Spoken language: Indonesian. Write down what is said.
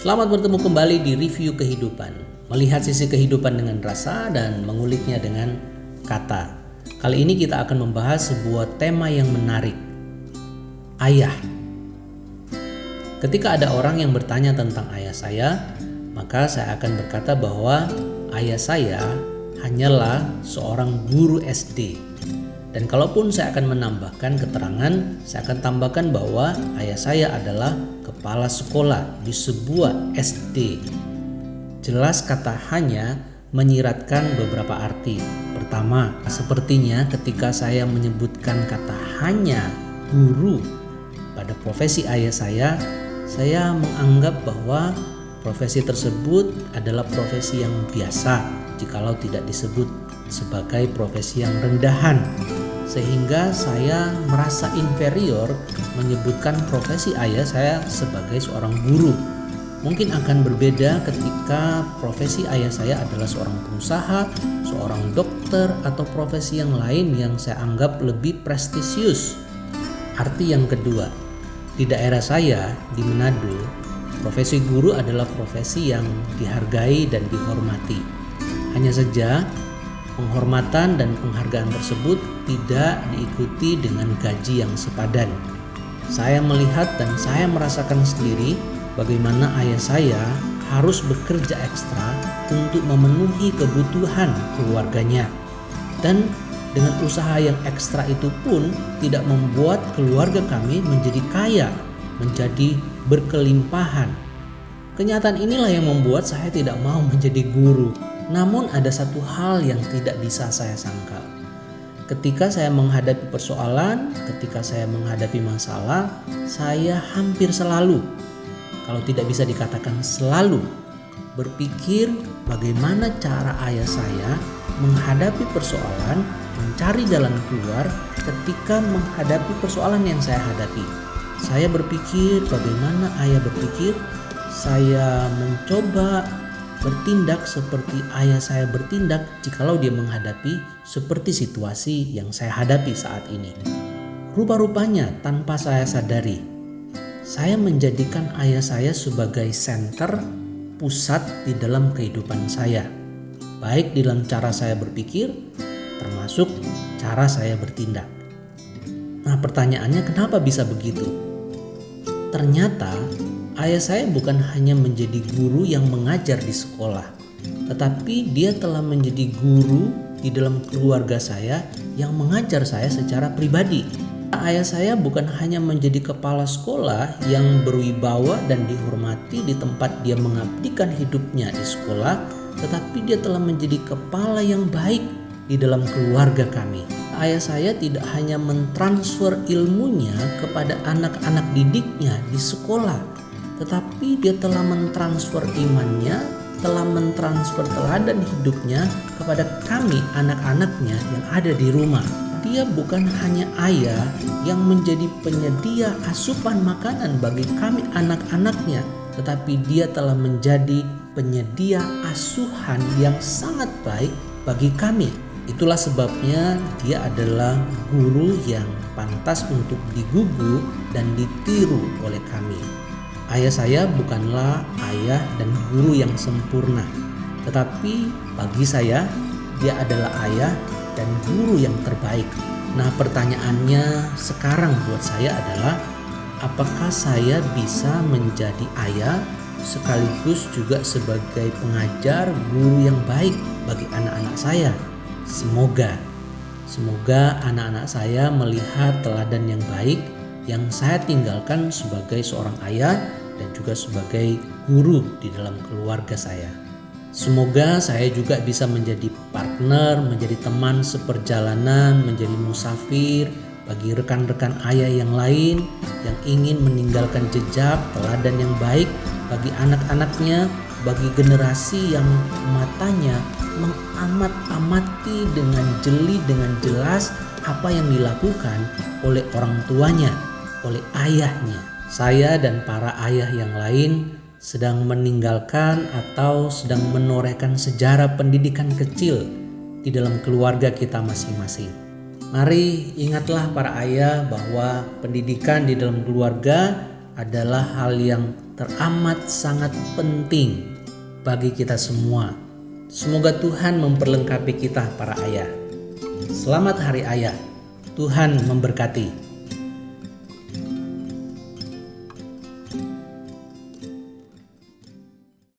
Selamat bertemu kembali di Review Kehidupan. Melihat sisi kehidupan dengan rasa dan menguliknya dengan kata. Kali ini kita akan membahas sebuah tema yang menarik. Ayah. Ketika ada orang yang bertanya tentang ayah saya, maka saya akan berkata bahwa ayah saya hanyalah seorang guru SD. Dan kalaupun saya akan menambahkan keterangan, saya akan tambahkan bahwa ayah saya adalah kepala sekolah di sebuah SD. Jelas kata hanya menyiratkan beberapa arti. Pertama, sepertinya ketika saya menyebutkan kata hanya guru pada profesi ayah saya menganggap bahwa profesi tersebut adalah profesi yang biasa jikalau tidak disebut sebagai profesi yang rendahan, sehingga saya merasa inferior menyebutkan profesi ayah saya sebagai seorang guru. Mungkin akan berbeda ketika profesi ayah saya adalah seorang pengusaha, seorang dokter, atau profesi yang lain yang saya anggap lebih prestisius. Arti yang kedua, di daerah saya di Manado, profesi guru adalah profesi yang dihargai dan dihormati. Hanya saja penghormatan dan penghargaan tersebut tidak diikuti dengan gaji yang sepadan. Saya melihat dan saya merasakan sendiri bagaimana ayah saya harus bekerja ekstra untuk memenuhi kebutuhan keluarganya. Dan dengan usaha yang ekstra itu pun tidak membuat keluarga kami menjadi kaya, menjadi berkelimpahan. Kenyataan inilah yang membuat saya tidak mau menjadi guru. Namun ada satu hal yang tidak bisa saya sangkal. Ketika saya menghadapi persoalan, ketika saya menghadapi masalah, saya hampir selalu, kalau tidak bisa dikatakan selalu, berpikir bagaimana cara ayah saya menghadapi persoalan, mencari jalan keluar ketika menghadapi persoalan yang saya hadapi. Saya berpikir bagaimana ayah berpikir, saya mencoba bertindak seperti ayah saya bertindak jikalau dia menghadapi seperti situasi yang saya hadapi saat ini. Rupa-rupanya tanpa saya sadari, saya menjadikan ayah saya sebagai senter pusat di dalam kehidupan saya. Baik dalam cara saya berpikir, termasuk cara saya bertindak. Nah, pertanyaannya kenapa bisa begitu? Ternyata ayah saya bukan hanya menjadi guru yang mengajar di sekolah, tetapi dia telah menjadi guru di dalam keluarga saya yang mengajar saya secara pribadi. Ayah saya bukan hanya menjadi kepala sekolah yang berwibawa dan dihormati di tempat dia mengabdikan hidupnya di sekolah, tetapi dia telah menjadi kepala yang baik di dalam keluarga kami. Ayah saya tidak hanya mentransfer ilmunya kepada anak-anak didiknya di sekolah, tetapi dia telah mentransfer imannya, telah mentransfer teladan hidupnya kepada kami anak-anaknya yang ada di rumah. Dia bukan hanya ayah yang menjadi penyedia asupan makanan bagi kami anak-anaknya, tetapi dia telah menjadi penyedia asuhan yang sangat baik bagi kami. Itulah sebabnya dia adalah guru yang pantas untuk digugu dan ditiru oleh kami. Ayah saya bukanlah ayah dan guru yang sempurna, tetapi bagi saya dia adalah ayah dan guru yang terbaik. Nah, pertanyaannya sekarang buat saya adalah, apakah saya bisa menjadi ayah sekaligus juga sebagai pengajar guru yang baik bagi anak-anak saya? Semoga anak-anak saya melihat teladan yang baik yang saya tinggalkan sebagai seorang ayah dan juga sebagai guru di dalam keluarga saya. Semoga saya juga bisa menjadi partner, menjadi teman seperjalanan, menjadi musafir bagi rekan-rekan ayah yang lain yang ingin meninggalkan jejak teladan yang baik bagi anak-anaknya, bagi generasi yang matanya mengamat-amati dengan jeli, dengan jelas apa yang dilakukan oleh orang tuanya, oleh ayahnya. Saya dan para ayah yang lain sedang meninggalkan atau sedang menorehkan sejarah pendidikan kecil di dalam keluarga kita masing-masing. Mari ingatlah para ayah bahwa pendidikan di dalam keluarga adalah hal yang teramat sangat penting bagi kita semua. Semoga Tuhan memperlengkapi kita para ayah. Selamat Hari Ayah. Tuhan memberkati.